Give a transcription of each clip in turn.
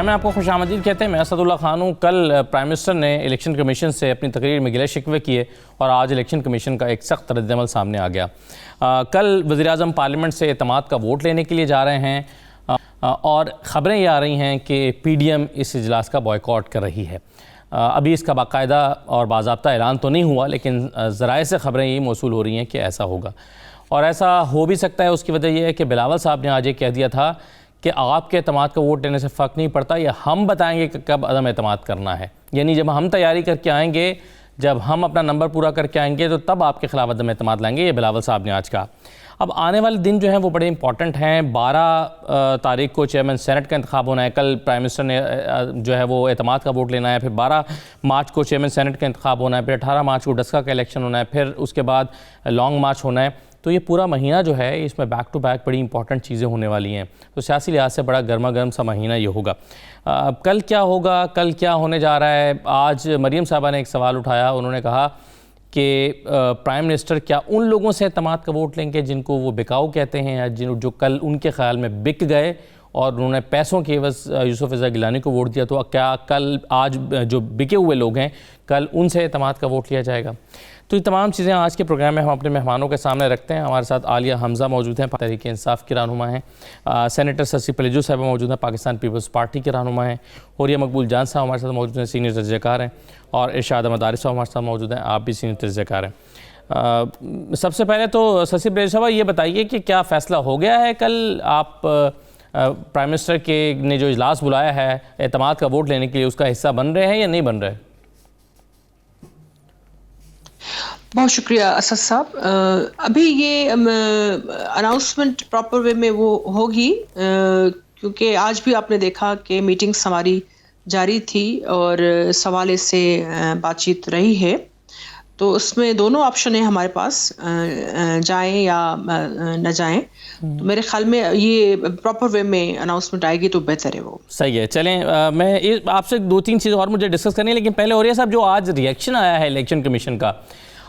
Programme میں آپ کو خوش آمدید کہتے ہیں. میں اسد اللہ خان ہوں. کل پرائم منسٹر نے الیکشن کمیشن سے اپنی تقریر میں گلے شکوے کیے اور آج الیکشن کمیشن کا ایک سخت رد عمل سامنے آ گیا. کل وزیر اعظم پارلیمنٹ سے اعتماد کا ووٹ لینے کے لیے جا رہے ہیں اور خبریں یہ آ رہی ہیں کہ پی ڈی ایم اس اجلاس کا بائیکاٹ کر رہی ہے. ابھی اس کا باقاعدہ اور باضابطہ اعلان تو نہیں ہوا، لیکن ذرائع سے خبریں یہ موصول ہو رہی ہیں کہ ایسا ہوگا، اور ایسا ہو بھی سکتا ہے. اس کی وجہ یہ ہے کہ بلاول صاحب نے آج یہ کہہ دیا تھا کہ آپ کے اعتماد کا ووٹ لینے سے فرق نہیں پڑتا، یہ ہم بتائیں گے کہ کب عدم اعتماد کرنا ہے. یعنی جب ہم تیاری کر کے آئیں گے، جب ہم اپنا نمبر پورا کر کے آئیں گے تو تب آپ کے خلاف عدم اعتماد لائیں گے. یہ بلاول صاحب نے آج کہا. اب آنے والے دن جو ہیں وہ بڑے امپورٹنٹ ہیں. 12 تاریخ کو چیئرمین سینٹ کا انتخاب ہونا ہے. کل پرائم منسٹر نے جو ہے وہ اعتماد کا ووٹ لینا ہے. پھر 12 مارچ کو چیئرمین سینٹ کا انتخاب ہونا ہے. پھر 18 مارچ کو ڈسکا کا الیکشن ہونا ہے. پھر اس کے بعد لانگ مارچ ہونا ہے. تو یہ پورا مہینہ جو ہے اس میں بیک ٹو بیک بڑی امپورٹنٹ چیزیں ہونے والی ہیں. تو سیاسی لحاظ سے بڑا گرما گرم سا مہینہ یہ ہوگا. کل کیا ہوگا، کل کیا ہونے جا رہا ہے؟ آج مریم صاحبہ نے ایک سوال اٹھایا. انہوں نے کہا کہ پرائم منسٹر کیا ان لوگوں سے اعتماد کا ووٹ لیں گے جن کو وہ بکاؤ کہتے ہیں، یا جو کل ان کے خیال میں بک گئے اور انہوں نے پیسوں کے عوض یوسف رضا گیلانی کو ووٹ دیا، تو کیا کل آج جو بکے ہوئے لوگ ہیں کل ان سے اعتماد کا ووٹ لیا جائے گا؟ تو یہ تمام چیزیں آج کے پروگرام میں ہم اپنے مہمانوں کے سامنے رکھتے ہیں. ہمارے ساتھ عالیہ حمزہ موجود ہیں، تحریک انصاف کی رہنما ہیں. سینیٹر سسی پلیجو صاحبہ موجود ہیں، پاکستان پیپلز پارٹی کے رہنما ہیں. حوریہ مقبول جان صاحب ہمارے ساتھ موجود ہیں، سینئر تجزیہ کار ہیں. اور ارشاد احمد عارف صاحب ہمارے ساتھ موجود ہیں، آپ بھی سینئر تجزیہ کار ہیں. سب سے پہلے تو سسی پلیجو صاحبہ یہ بتائیے کہ کیا فیصلہ ہو گیا ہے؟ کل آپ پرائم منسٹر کے نے جو اجلاس بلایا ہے اعتماد کا ووٹ لینے کے لیے، اس کا حصہ بن رہے ہیں یا نہیں بن رہے؟ بہت شکریہ اسد صاحب. ابھی یہ اناؤنسمنٹ پراپر وے میں وہ ہوگی، کیونکہ آج بھی آپ نے دیکھا کہ میٹنگز ہماری جاری تھی اور سوالے سے بات چیت رہی ہے. تو اس میں دونوں آپشن ہیں ہمارے پاس، جائیں یا نہ جائیں. تو میرے خیال میں یہ پراپر وے میں اناؤنسمنٹ آئے گی تو بہتر ہے. وہ صحیح ہے. چلیں میں آپ سے 2-3 چیزیں اور مجھے ڈسکس کرنی ہے، لیکن پہلے اوریہ صاحب جو آج ریئیکشن آیا ہے الیکشن کمیشن کا،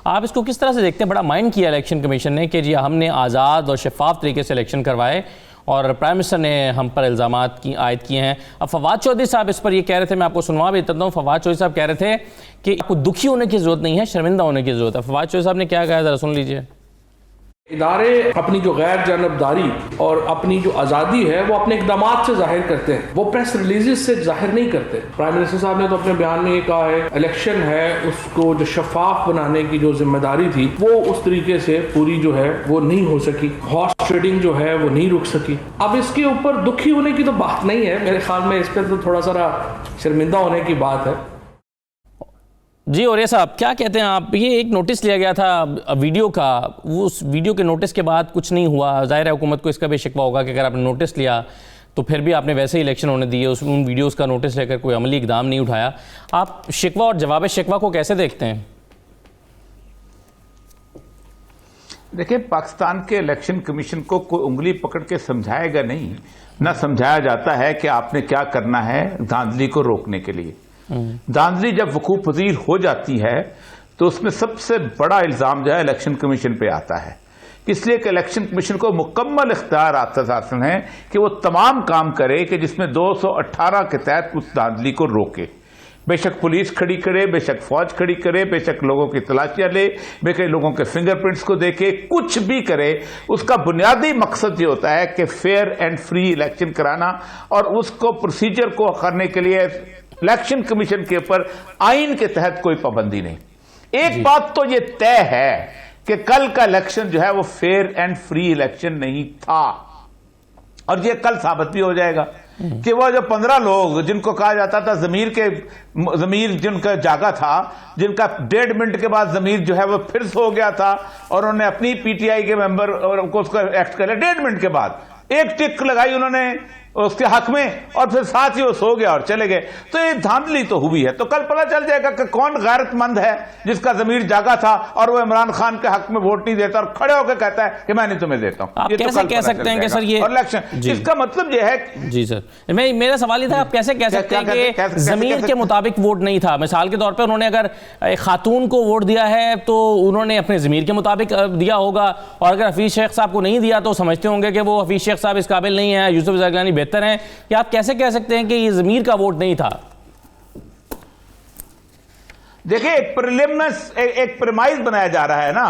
آپ اس کو کس طرح سے دیکھتے ہیں؟ بڑا مائنڈ کیا الیکشن کمیشن نے کہ جی ہم نے آزاد اور شفاف طریقے سے الیکشن کروائے اور پرائم منسٹر نے ہم پر الزامات عائد کیے ہیں. اب فواد چودھری صاحب اس پر یہ کہہ رہے تھے، میں آپ کو سنوا بھی دیتا ہوں. فواد چودھری صاحب کہہ رہے تھے کہ آپ کو دکھی ہونے کی ضرورت نہیں ہے، شرمندہ ہونے کی ضرورت ہے. فواد چودھری صاحب نے کیا کہا، ذرا سن لیجئے. ادارے اپنی جو غیر جانبداری اور اپنی جو آزادی ہے وہ اپنے اقدامات سے ظاہر کرتے ہیں، وہ پریس ریلیزز سے ظاہر نہیں کرتے. پرائم منسٹر صاحب نے تو اپنے بیان میں یہ کہا ہے الیکشن ہے اس کو جو شفاف بنانے کی جو ذمہ داری تھی وہ اس طریقے سے پوری جو ہے وہ نہیں ہو سکی، ہارس ٹریڈنگ جو ہے وہ نہیں رک سکی. اب اس کے اوپر دکھی ہونے کی تو بات نہیں ہے، میرے خیال میں اس پہ تو تھوڑا سا شرمندہ ہونے کی بات ہے. جی اوریہ صاحب کیا کہتے ہیں آپ؟ یہ ایک نوٹس لیا گیا تھا ویڈیو کا، اس ویڈیو کے نوٹس کے بعد کچھ نہیں ہوا. ظاہر ہے حکومت کو اس کا بھی شکوہ ہوگا کہ اگر آپ نے نوٹس لیا تو پھر بھی آپ نے ویسے ہی الیکشن ہونے دیے، ان ویڈیوز کا نوٹس لے کر کوئی عملی اقدام نہیں اٹھایا. آپ شکوہ اور جواب شکوہ کو کیسے دیکھتے ہیں؟ دیکھیں، پاکستان کے الیکشن کمیشن کو کوئی انگلی پکڑ کے سمجھائے گا نہیں، نہ سمجھایا جاتا ہے کہ آپ نے کیا کرنا ہے دھاندلی کو روکنے کے لیے. دھاندلی جب وقوع پذیر ہو جاتی ہے تو اس میں سب سے بڑا الزام جو ہے الیکشن کمیشن پہ آتا ہے، اس لیے کہ الیکشن کمیشن کو مکمل اختیار حاصل ہیں کہ وہ تمام کام کرے کہ جس میں 218 کے تحت اس دھاندلی کو روکے. بے شک پولیس کھڑی کرے، بے شک فوج کھڑی کرے، بے شک لوگوں کی تلاشیاں لے، بے شک لوگوں کے فنگر پرنٹس کو دیکھے، کچھ بھی کرے، اس کا بنیادی مقصد یہ ہوتا ہے کہ فیئر اینڈ فری الیکشن کرانا. اور اس کو پروسیجر کو کرنے کے لیے الیکشن کمیشن کے اوپر آئین کے تحت کوئی پابندی نہیں. ایک بات تو یہ طے ہے کہ کل کا الیکشن جو ہے وہ فیئر اینڈ فری الیکشن نہیں تھا، اور یہ کل ثابت بھی ہو جائے گا کہ وہ جو 15 لوگ جن کو کہا جاتا تھا ضمیر جن کا جاگا تھا، جن کا 1.5 منٹ کے بعد ضمیر جو ہے وہ پھر سو گیا تھا اور انہوں نے اپنی پی ٹی آئی کے ممبر کو اس کا ایکٹ کر لیا 1.5 منٹ کے بعد، ایک ٹک لگائی انہوں نے اس کے حق میں اور پھر ساتھ ہی وہ سو گیا اور چلے گئے. تو یہ دھاندلی تو ہوئی ہے. تو کل پتہ چل جائے گا کہ کون غیرت مند ہے جس کا ضمیر جاگا تھا اور وہ عمران خان کے حق میں ووٹ نہیں دیتا اور کھڑے ہو کے کہتا ہے کہ میں نہیں تمہیں دیتا ہوں. آپ کیسے کہہ سکتے ہیں کہ سر یہ الیکشن اس کا مطلب یہ ہے؟ جی سر، میرا سوال یہ تھا آپ کیسے کہہ سکتے ہیں کہ ضمیر کے مطابق ووٹ نہیں تھا؟ مثال کے طور پہ انہوں نے اگر ایک خاتون کو ووٹ دیا ہے تو انہوں نے اپنے ضمیر کے مطابق دیا ہوگا، اور اگر حفیظ شیخ صاحب کو نہیں دیا تو سمجھتے ہوں گے کہ وہ حفیظ شیخ صاحب اس قابل نہیں ہے، یوسف رضا گیلانی بہتر ہیں، یا آپ کیسے کہہ سکتے ہیں کہ یہ ضمیر کا ووٹ نہیں تھا؟ دیکھیں ایک پریمائز بنایا جا رہا ہے نا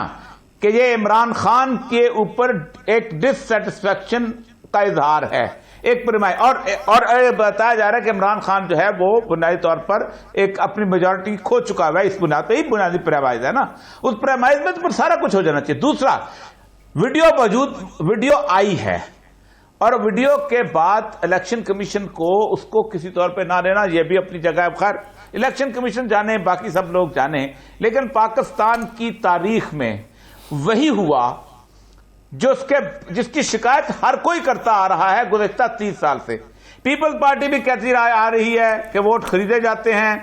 کہ یہ عمران خان کے اوپر ایک ڈس سیٹسفیکشن کا اظہار ہے، ایک پریمائز، اور بتایا جا رہا ہے کہ عمران خان جو ہے وہ بنیادی طور پر ایک اپنی میجورٹی کھو چکا ہوا ہے، اس بنیاد پہ ہی بنیادی پریمائز ہے نا، اس پریمائز میں تو سارا کچھ ہو جانا چاہیے۔ دوسرا، ویڈیو آئی ہے، اور ویڈیو کے بعد الیکشن کمیشن کو اس کو کسی طور پہ نہ لینا یہ بھی اپنی جگہ ہے۔ خیر الیکشن کمیشن جانے، باقی سب لوگ جانے، لیکن پاکستان کی تاریخ میں وہی ہوا جس کی شکایت ہر کوئی کرتا آ رہا ہے گزشتہ 30 سال سے۔ پیپلز پارٹی بھی کہتی آ رہی ہے کہ ووٹ خریدے جاتے ہیں،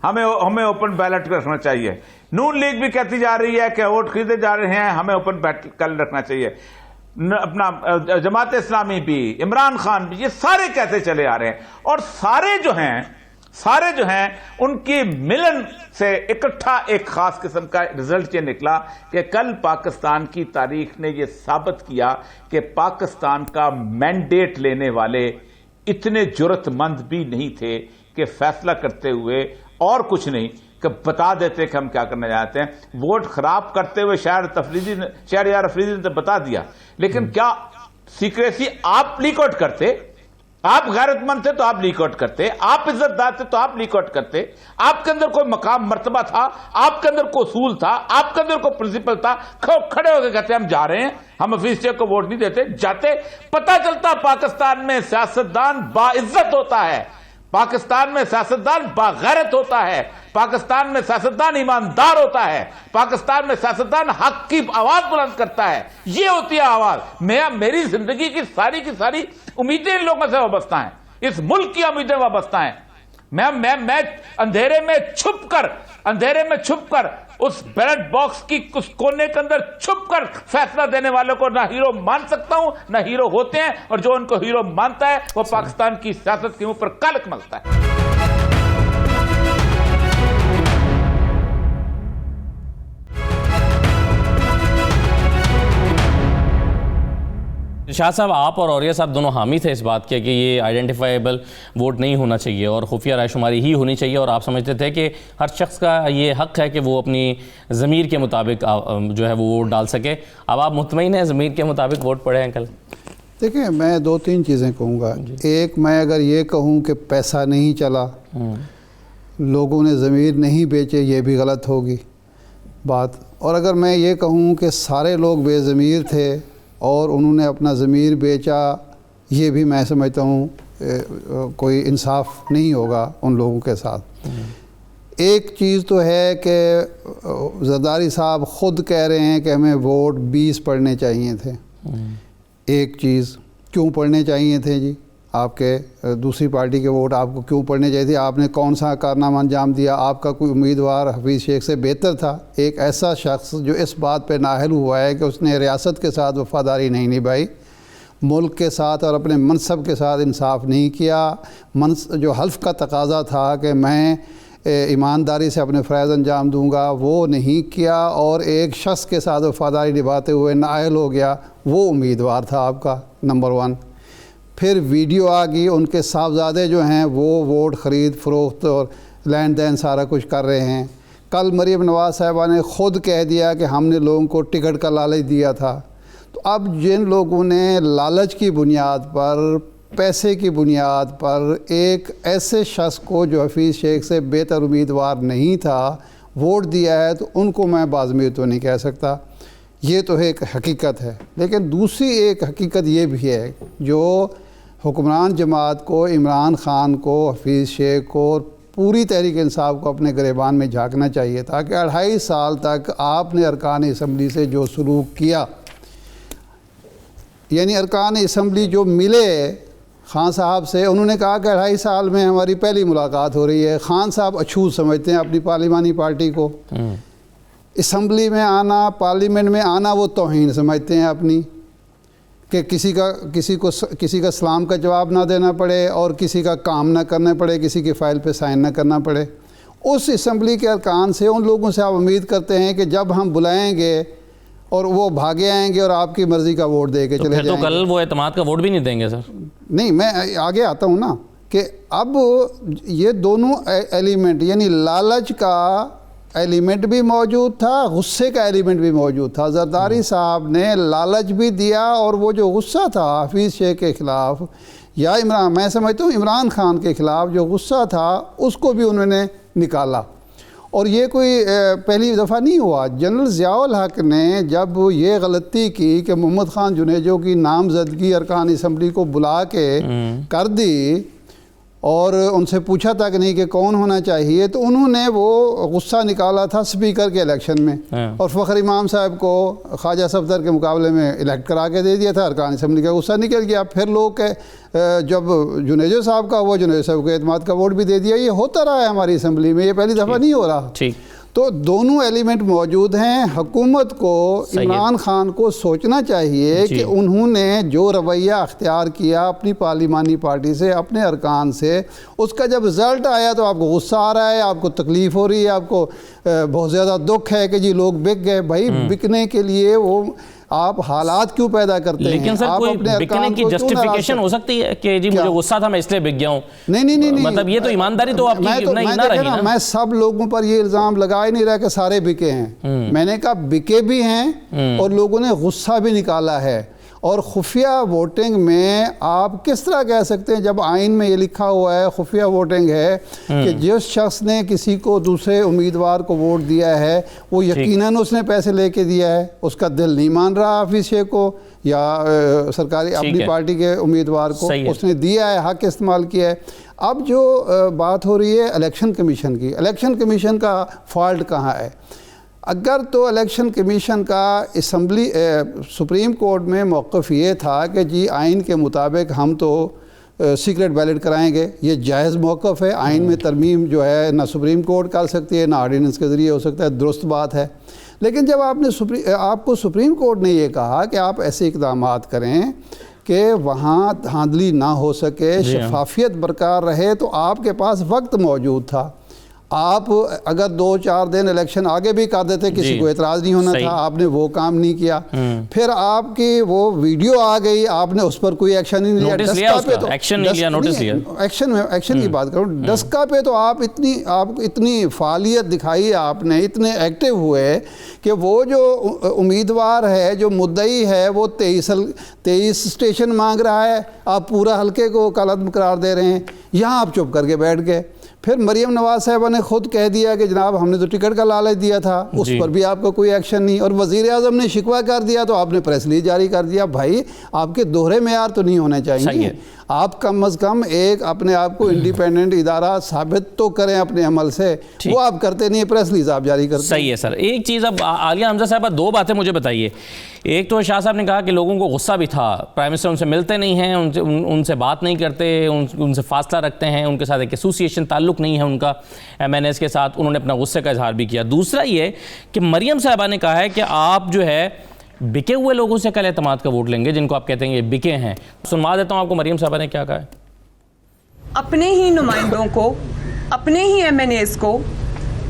ہمیں اوپن بیلٹ رکھنا چاہیے۔ نون لیگ بھی کہتی جا رہی ہے کہ ووٹ خریدے جا رہے ہیں، ہمیں اوپن بیلٹ رکھنا چاہیے۔ اپنا جماعت اسلامی بھی، عمران خان بھی، یہ سارے کہتے چلے آ رہے ہیں، اور سارے جو ہیں ان کی ملن سے اکٹھا ایک خاص قسم کا رزلٹ یہ نکلا کہ کل پاکستان کی تاریخ نے یہ ثابت کیا کہ پاکستان کا مینڈیٹ لینے والے اتنے جرت مند بھی نہیں تھے کہ فیصلہ کرتے ہوئے اور کچھ نہیں کہ بتا دیتے کہ ہم کیا کرنا چاہتے ہیں۔ ووٹ خراب کرتے ہوئے شہریار افریدی نے تو بتا دیا، لیکن کیا سیکریسی آپ لیک آؤٹ کرتے؟ آپ غیرت مند تھے تو آپ لیک آؤٹ کرتے، آپ عزت دار تھے تو آپ لیک آؤٹ کرتے، آپ کے اندر کوئی مقام مرتبہ تھا، آپ کے اندر کوئی اصول تھا، آپ کے اندر کوئی پرنسپل تھا، کھڑے ہو کے کہتے ہم جا رہے ہیں، ہم حفیظ شیخ کو ووٹ نہیں دیتے، جاتے۔ پتہ چلتا پاکستان میں سیاستدان باعزت ہوتا ہے، پاکستان میں سیاستدان باغیرت ہوتا ہے، پاکستان میں سیاستدان ایماندار ہوتا ہے، پاکستان میں سیاستدان حق کی آواز بلند کرتا ہے۔ یہ ہوتی ہے آواز۔ میری زندگی کی ساری امیدیں ان لوگوں سے وابستہ ہیں، اس ملک کی امیدیں وابستہ ہیں۔ میں اندھیرے میں چھپ کر اس بیلٹ باکس کی اس کونے کے اندر چھپ کر فیصلہ دینے والوں کو نہ ہیرو مان سکتا ہوں، نہ ہیرو ہوتے ہیں، اور جو ان کو ہیرو مانتا ہے وہ پاکستان کی سیاست کے اوپر کلک ملتا ہے۔ شاہ صاحب، آپ اور اوریہ صاحب دونوں حامی تھے اس بات کے کہ یہ آئیڈینٹیفائیبل ووٹ نہیں ہونا چاہیے اور خفیہ رائے شماری ہی ہونی چاہیے، اور آپ سمجھتے تھے کہ ہر شخص کا یہ حق ہے کہ وہ اپنی ضمیر کے مطابق جو ہے وہ ووٹ ڈال سکے۔ اب آپ مطمئن ہیں ضمیر کے مطابق ووٹ پڑے ہیں کل؟ دیکھیں، میں 2-3 چیزیں کہوں گا۔ ایک، میں اگر یہ کہوں کہ پیسہ نہیں چلا، لوگوں نے ضمیر نہیں بیچے، یہ بھی غلط ہوگی بات۔ اور اگر میں یہ کہوں کہ سارے لوگ بے ضمیر تھے اور انہوں نے اپنا ضمیر بیچا، یہ بھی میں سمجھتا ہوں کوئی انصاف نہیں ہوگا ان لوگوں کے ساتھ۔ ایک چیز تو ہے کہ زرداری صاحب خود کہہ رہے ہیں کہ ہمیں ووٹ 20 پڑنے چاہیے تھے۔ ایک چیز، کیوں پڑھنے چاہیے تھے جی؟ آپ کے دوسری پارٹی کے ووٹ آپ کو کیوں پڑھنے چاہیے تھے؟ آپ نے کون سا کارنامہ انجام دیا؟ آپ کا کوئی امیدوار حفیظ شیخ سے بہتر تھا؟ ایک ایسا شخص جو اس بات پہ نااہل ہوا ہے کہ اس نے ریاست کے ساتھ وفاداری نہیں نبھائی، ملک کے ساتھ اور اپنے منصب کے ساتھ انصاف نہیں کیا، جو حلف کا تقاضا تھا کہ میں ایمانداری سے اپنے فرائض انجام دوں گا، وہ نہیں کیا، اور ایک شخص کے ساتھ وفاداری نبھاتے ہوئے نااہل ہو گیا۔ وہ امیدوار تھا آپ کا نمبر 1۔ پھر ویڈیو آ گئی، ان کے صاحبزادے جو ہیں وہ ووٹ خرید فروخت اور لین دین سارا کچھ کر رہے ہیں۔ کل مریم نواز صاحبہ نے خود کہہ دیا کہ ہم نے لوگوں کو ٹکٹ کا لالچ دیا تھا۔ تو اب جن لوگوں نے لالچ کی بنیاد پر، پیسے کی بنیاد پر ایک ایسے شخص کو جو حفیظ شیخ سے بہتر امیدوار نہیں تھا ووٹ دیا ہے، تو ان کو میں باضمیر تو نہیں کہہ سکتا۔ یہ تو ایک حقیقت ہے۔ لیکن دوسری ایک حقیقت یہ بھی ہے، جو حکمران جماعت کو، عمران خان کو، حفیظ شیخ کو اور پوری تحریک انصاف کو اپنے گریبان میں جھانکنا چاہیے تھا کہ 2.5 سال تک آپ نے ارکان اسمبلی سے جو سلوک کیا، یعنی ارکان اسمبلی جو ملے خان صاحب سے، انہوں نے کہا کہ 2.5 سال میں ہماری پہلی ملاقات ہو رہی ہے۔ خان صاحب اچھوت سمجھتے ہیں اپنی پارلیمانی پارٹی کو، اسمبلی میں آنا، پارلیمنٹ میں آنا وہ توہین سمجھتے ہیں اپنی، کہ کسی کا سلام کا جواب نہ دینا پڑے اور کسی کا کام نہ کرنا پڑے، کسی کی فائل پہ سائن نہ کرنا پڑے۔ اس اسمبلی کے ارکان سے، ان لوگوں سے آپ امید کرتے ہیں کہ جب ہم بلائیں گے اور وہ بھاگے آئیں گے اور آپ کی مرضی کا ووٹ دے کے چلے جائیں گے. تو کل وہ اعتماد کا ووٹ بھی نہیں دیں گے سر؟ نہیں، میں آگے آتا ہوں نا کہ اب یہ دونوں ایلیمنٹ، یعنی لالچ کا ایلیمنٹ بھی موجود تھا، غصے کا ایلیمنٹ بھی موجود تھا. زرداری صاحب نے لالچ بھی دیا، اور وہ جو غصہ تھا حفیظ شیخ کے خلاف یا میں سمجھتا ہوں عمران خان کے خلاف جو غصہ تھا اس کو بھی انہوں نے نکالا. اور یہ کوئی پہلی دفعہ نہیں ہوا. جنرل ضیاء الحق نے جب یہ غلطی کی کہ محمد خان جنیجو کی نامزدگی ارکان اسمبلی کو بلا کے کر دی اور ان سے پوچھا تھا کہ نہیں کہ کون ہونا چاہیے، تو انہوں نے وہ غصہ نکالا تھا اسپیکر کے الیکشن میں، اور فخر امام صاحب کو خواجہ صفدر کے مقابلے میں الیکٹ کرا کے دے دیا تھا. ارکان اسمبلی کا غصہ نکل گیا. پھر لوگ جب جنیجو صاحب کا ہوا، جنیجو صاحب کو اعتماد کا ووٹ بھی دے دیا. یہ ہوتا رہا ہے ہماری اسمبلی میں، یہ پہلی دفعہ نہیں ہو رہا. تو دونوں ایلیمنٹ موجود ہیں. حکومت کو عمران خان کو سوچنا چاہیے کہ انہوں نے جو رویہ اختیار کیا اپنی پارلیمانی پارٹی سے، اپنے ارکان سے، اس کا جب رزلٹ آیا تو آپ کو غصہ آ رہا ہے، آپ کو تکلیف ہو رہی ہے، آپ کو بہت زیادہ دکھ ہے کہ جی لوگ بک گئے. بھائی بکنے کے لیے وہ آپ حالات کیوں پیدا کرتے ہیں؟ لیکن سر کوئی بکنے کی جسٹیفیکیشن ہو سکتی ہے کہ جی مجھے غصہ تھا میں اس لیے بک گیا ہوں؟ نہیں، مطلب یہ تو ایمانداری تو آپ کی نہ رہی نا. میں سب لوگوں پر یہ الزام لگا ہی نہیں رہا کہ سارے بکے ہیں. میں نے کہا بکے بھی ہیں اور لوگوں نے غصہ بھی نکالا ہے. اور خفیہ ووٹنگ میں آپ کس طرح کہہ سکتے ہیں جب آئین میں یہ لکھا ہوا ہے خفیہ ووٹنگ ہے کہ جس شخص نے کسی کو دوسرے امیدوار کو ووٹ دیا ہے وہ یقیناً اس نے پیسے لے کے دیا ہے، اس کا دل نہیں مان رہا حفیظ شیخ کو یا سرکاری اپنی پارٹی کے امیدوار کو، اس نے دیا ہے، حق استعمال کیا ہے. اب جو بات ہو رہی ہے الیکشن کمیشن کی، الیکشن کمیشن کا فالٹ کہاں ہے؟ اگر تو الیکشن کمیشن کا اسمبلی سپریم کورٹ میں موقف یہ تھا کہ جی آئین کے مطابق ہم تو سیکرٹ بیلٹ کرائیں گے، یہ جائز موقف ہے. آئین میں ترمیم جو ہے نہ سپریم کورٹ کر سکتی ہے نہ آرڈیننس کے ذریعے ہو سکتا ہے، درست بات ہے. لیکن جب آپ کو سپریم کورٹ نے یہ کہا کہ آپ ایسے اقدامات کریں کہ وہاں دھاندلی نہ ہو سکے، شفافیت برقرار رہے، تو آپ کے پاس وقت موجود تھا. آپ اگر 2-4 دن الیکشن آگے بھی کر دیتے کسی کو اعتراض نہیں ہونا تھا. آپ نے وہ کام نہیں کیا. پھر آپ کی وہ ویڈیو آ گئی، آپ نے اس پر کوئی ایکشن نہیں لیا. ایکشن کی بات کروں، ڈسکا پہ تو آپ اتنی فعالیت دکھائی، آپ نے اتنے ایکٹیو ہوئے کہ وہ جو امیدوار ہے، جو مدعی ہے، وہ 23 اسٹیشن مانگ رہا ہے، آپ پورا حلقے کو کالعدم قرار دے رہے ہیں. یہاں آپ چپ کر کے بیٹھ گئے. پھر مریم نواز صاحبہ نے خود کہہ دیا کہ جناب ہم نے تو ٹکٹ کا لالچ دیا تھا، اس پر بھی آپ کا کوئی ایکشن نہیں. اور وزیر اعظم نے شکوہ کر دیا تو آپ نے پریس ریلیز جاری کر دیا. بھائی آپ کے دوہرے معیار تو نہیں ہونے چاہیے. آپ کم از کم ایک اپنے آپ کو انڈیپینڈنٹ ادارہ ثابت تو کریں اپنے عمل سے، وہ آپ کرتے نہیں، پریس ریلیز آپ جاری کرتے. صحیح ہے سر. ایک چیز اب عالیہ حمزہ صاحبہ 2 باتیں مجھے بتائیے. ایک تو شاہ صاحب نے کہا کہ لوگوں کو غصہ بھی تھا، پرائم منسٹر ان سے ملتے نہیں ہیں، ان سے بات نہیں کرتے، ان سے فاصلہ رکھتے ہیں، ان کے ساتھ ایک ایسوسیشن تعلق نہیں ہے ان کا MNAs کے ساتھ. انہوں نے اپنا غصے کا اظہار بھی کیا. دوسرا یہ کہ مریم صاحبہ نے کہا ہے کہ آپ جو ہے بکے ہوئے لوگوں سے کل اعتماد کا ووٹ لیں گے، جن کو آپ کہتے ہیں یہ بکے ہیں. سنوا دیتا ہوں آپ کو مریم صاحبہ نے کیا کہا ہے. اپنے ہی نمائندوں کو، اپنے ہی MNAs کو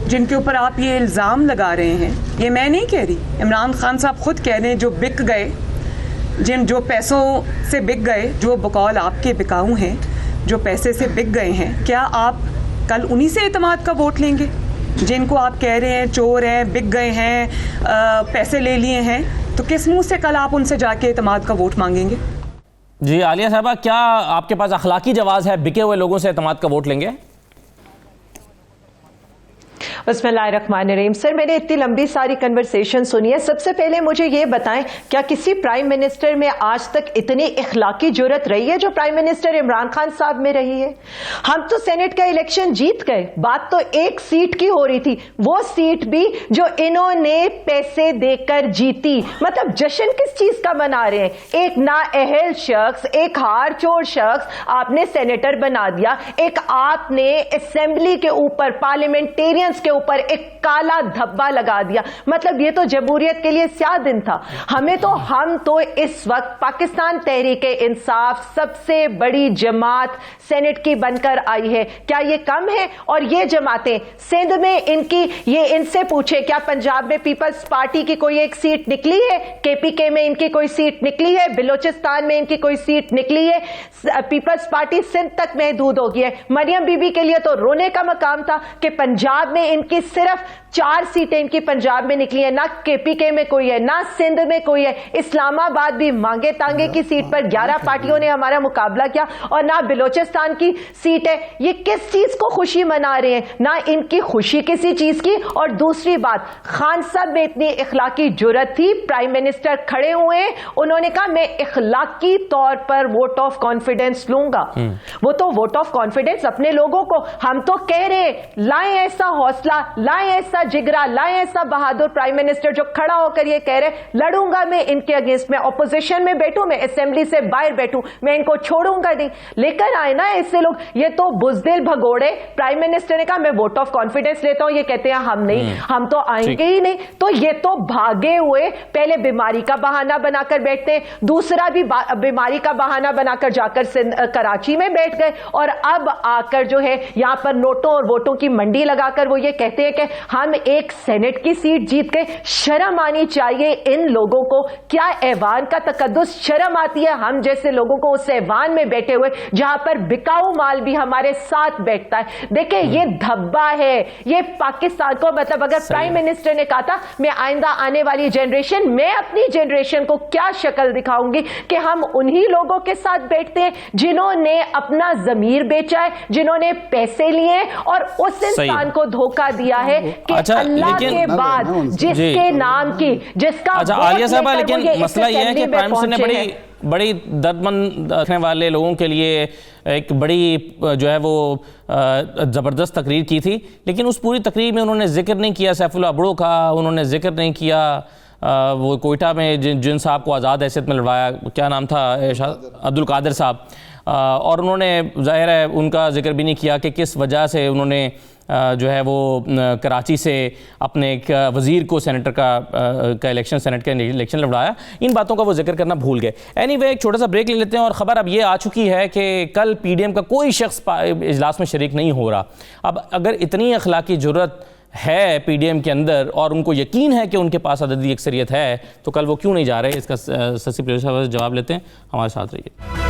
جن کے اوپر آپ یہ الزام لگا رہے ہیں، یہ میں نہیں کہہ رہی، عمران خان صاحب خود کہہ رہے ہیں، جو بک گئے، جو پیسوں سے بک گئے، جو بقول آپ کے بکاؤ ہیں، جو پیسے سے بک گئے ہیں، کیا آپ کل انہی سے اعتماد کا ووٹ لیں گے جن کو آپ کہہ رہے ہیں چور ہیں، بک گئے ہیں، پیسے لے لیے ہیں؟ تو کس منہ سے کل آپ ان سے جا کے اعتماد کا ووٹ مانگیں گے؟ جی عالیہ صاحبہ، کیا آپ کے پاس اخلاقی جواز ہے بکے ہوئے لوگوں سے اعتماد کا ووٹ لیں گے؟ بسم اللہ الرحمن الرحیم. سر میں نے اتنی لمبی ساری کنورسیشن سنی ہے. سب سے پہلے مجھے یہ بتائیں کیا کسی پرائم منسٹر میں آج تک اتنی اخلاقی جرت رہی ہے جو پرائم منسٹر عمران خان صاحب میں رہی ہے؟ ہم تو سینٹ کا الیکشن جیت گئے، بات تو ایک سیٹ کی ہو رہی تھی، وہ سیٹ بھی جو انہوں نے پیسے دے کر جیتی. مطلب جشن کس چیز کا منا رہے ہیں؟ ایک نااہل شخص، ایک ہار چور شخص آپ نے سینیٹر بنا دیا، ایک آپ نے اسمبلی کے اوپر، پارلیمنٹیرینز کے اوپر ایک کالا دھبا لگا دیا. مطلب یہ تو جمہوریت کے لیے سیاہ دن تھا. ہم تو اس وقت پاکستان تحریک انصاف سب سے بڑی جماعت سینٹ کی بن کر آئی ہے. کیا یہ کم ہے؟ اور یہ جماعتیں سندھ میں ان سے پوچھے کیا پنجاب میں پیپلز پارٹی کی کوئی ایک سیٹ نکلی ہے؟ کے پی کے میں ان کی کوئی سیٹ نکلی ہے؟ بلوچستان میں ان کی کوئی سیٹ نکلی ہے؟ پیپلز پارٹی سندھ تک محدود ہو گئی ہے. مریم بی بی کے لیے تو رونے کا مقام تھا کہ پنجاب میں ان کی صرف 4 سیٹیں ان کی پنجاب میں نکلی ہیں. نہ کے پی کے میں کوئی ہے، نہ سندھ میں کوئی ہے. اسلام آباد بھی مانگے تانگے کی سیٹ پر 11 پارٹیوں نے ہمارا مقابلہ کیا، اور نہ بلوچستان کی سیٹ ہے. یہ کس چیز کو خوشی منا رہے ہیں؟ نہ ان کی خوشی کسی چیز کی. اور دوسری بات، خان صاحب میں اتنی اخلاقی جرأت تھی، پرائم منسٹر کھڑے ہوئے، انہوں نے کہا میں اخلاقی طور پر ووٹ آف کانفیڈنس لوں گا. وہ تو ووٹ آف کانفیڈنس اپنے لوگوں کو، ہم تو کہہ رہے لائیں ایسا حوصلہ، لائیں ایسا جگرا، لائیں ایسا بہادر پرائم منسٹر جو کھڑا ہو کر یہ کہہ رہے لڑوں گا میں ان کے اگینسٹ، میں اپوزیشن میں بیٹھوں، میں اسمبلی سے باہر بیٹھوں، میں ان کو چھوڑوں گا نہیں. لیکن آئے نا ایسے لوگ، یہ تو بزدل بھگوڑے. پرائم منسٹر نے کہا میں ووٹ آف کانفیڈنس لیتا ہوں، یہ کہتے ہیں ہم نہیں، ہم تو آئیں گے ہی نہیں. تو یہ تو بھاگے ہوئے، پہلے بیماری کا بہانہ بنا کر بیٹھتے ہیں، دوسرا بھی بیماری کا بہانہ بنا کر جا کر کراچی میں بیٹھ گئے، اور اب آ کر جو ہے یہاں پر نوٹوں اور ووٹوں کی منڈی لگا کر وہ یہ کہتے ہیں کہ ہم ایک سینٹ کی سیٹ جیت گئے. شرم آنی چاہیے ان لوگوں کو. کیا ایوان کا تقدس؟ شرم آتی ہے ہم جیسے لوگوں کو اس ایوان میں بیٹھے ہوئے جہاں پر بکاؤ مال بھی ہمارے ساتھ بیٹھتا ہے. دیکھیں یہ دھبا ہے یہ پاکستان کو. مطلب اگر پرائم منسٹر نے کہا تھا میں آئندہ آنے والی جنریشن، میں اپنی جنریشن کو کیا شکل دکھاؤں گی کہ ہم انہی لوگوں کے ساتھ بیٹھتے ہیں جنہوں نے اپنا ضمیر بیچا ہے، جنہوں نے پیسے لیے اور اس انسان کو دھوکہ دیا ہے کہ اللہ کے بعد جس کے نام کی جس کا. اچھا عالیہ صاحبہ، لیکن مسئلہ یہ ہے کہ پرائم منسٹر نے بڑی درد مند رکھنے والے لوگوں کے لیے ایک بڑی جو ہے وہ زبردست تقریر کی تھی، لیکن اس پوری تقریر میں انہوں نے ذکر نہیں کیا سیف اللہ ابڑو کا، انہوں نے ذکر نہیں کیا وہ کوئٹہ میں جن صاحب کو آزاد حیثیت میں لڑوایا، کیا نام تھا، عبد القادر صاحب، اور انہوں نے ظاہر ہے ان کا ذکر بھی نہیں کیا کہ کس وجہ سے انہوں نے جو ہے وہ کراچی سے اپنے ایک وزیر کو سینیٹر کا الیکشن، سینٹ کا الیکشن لڑوایا. ان باتوں کا وہ ذکر کرنا بھول گئے. اینی وے ایک چھوٹا سا بریک لے لیتے ہیں، اور خبر اب یہ آ چکی ہے کہ کل پی ڈی ایم کا کوئی شخص اجلاس میں شریک نہیں ہو رہا. اب اگر اتنی اخلاقی جرأت ہے پی ڈی ایم کے اندر اور ان کو یقین ہے کہ ان کے پاس عددی اکثریت ہے، تو کل وہ کیوں نہیں جا رہے؟ اس کا سسی پلیس صاحب سے جواب لیتے ہیں، ہمارے ساتھ رہیے.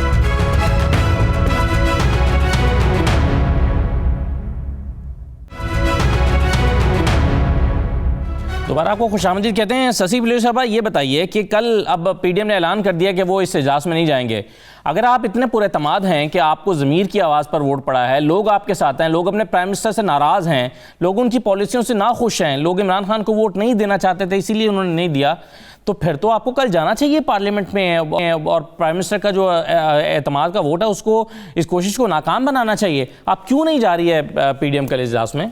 دوبارہ آپ کو خوش آمدید کہتے ہیں. سسی پلیس صاحبہ یہ بتائیے کہ کل اب پی ڈی ایم نے اعلان کر دیا کہ وہ اس اجلاس میں نہیں جائیں گے. اگر آپ اتنے پر اعتماد ہیں کہ آپ کو ضمیر کی آواز پر ووٹ پڑا ہے، لوگ آپ کے ساتھ ہیں، لوگ اپنے پرائم منسٹر سے ناراض ہیں، لوگ ان کی پالیسیوں سے ناخوش ہیں، لوگ عمران خان کو ووٹ نہیں دینا چاہتے تھے اسی لیے انہوں نے نہیں دیا، تو پھر تو آپ کو کل جانا چاہیے پارلیمنٹ میں اور پرائم منسٹر کا جو اعتماد کا ووٹ ہے اس کو، اس کوشش کو ناکام بنانا چاہیے. آپ کیوں نہیں جا رہی ہے پی ڈی ایم کل اجلاس میں؟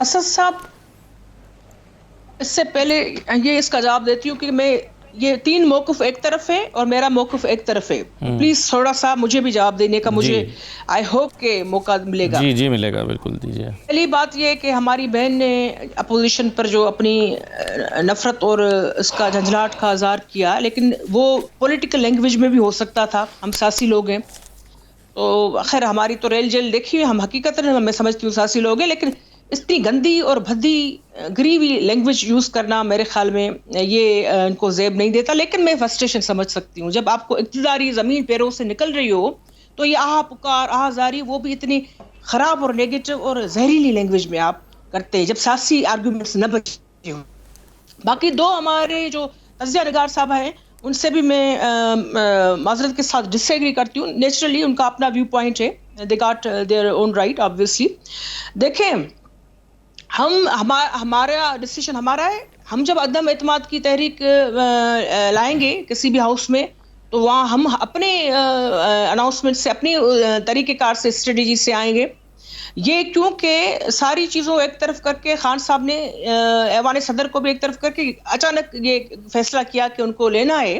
اسد صاحب، اس سے پہلے یہ اس کا جواب دیتی ہوں کہ میں یہ 3 موقف ایک طرف ہے اور میرا موقف ایک طرف ہے. پلیز تھوڑا سا مجھے بھی جواب دینے کا مجھے آئی ہوپ کہ موقع ملے گا. جی ملے گا، بالکل دیجیے. پہلی بات یہ کہ ہماری بہن نے اپوزیشن پر جو اپنی نفرت اور اس کا جھنجھلاٹ کا اظہار کیا، لیکن وہ پولیٹیکل لینگویج میں بھی ہو سکتا تھا. ہم سیاسی لوگ ہیں، تو خیر ہماری تو ریل جیل دیکھی ہوئی، ہم حقیقت میں سمجھتی ہوں سیاسی لوگ ہیں، لیکن اتنی گندی اور بھدی گری ہوئی لینگویج یوز کرنا میرے خیال میں یہ ان کو زیب نہیں دیتا. لیکن میں فرسٹریشن سمجھ سکتی ہوں، جب آپ کو اقتداری زمین پیروں سے نکل رہی ہو تو یہ آہا پکار، آہا زاری، وہ بھی اتنی خراب اور نیگیٹو اور زہریلی لینگویج میں آپ کرتے ہیں جب سیاسی آرگومنٹس نہ بچے ہوں. باقی 2 ہمارے جو تجزیہ نگار صاحب ہیں ان سے بھی میں معذرت کے ساتھ ڈس ایگری کرتی ہوں. نیچرلی ان کا اپنا ویو پوائنٹ ہے، they got their own right obviously. دیکھیں ہمارا ڈیسیشن ہمارا ہے. ہم جب عدم اعتماد کی تحریک لائیں گے کسی بھی ہاؤس میں تو وہاں ہم اپنے اناؤنسمنٹ سے، اپنی طریقہ کار سے، اسٹریٹجی سے آئیں گے. یہ کیونکہ ساری چیزوں ایک طرف کر کے خان صاحب نے ایوان صدر کو بھی ایک طرف کر کے اچانک یہ فیصلہ کیا کہ ان کو لینا ہے،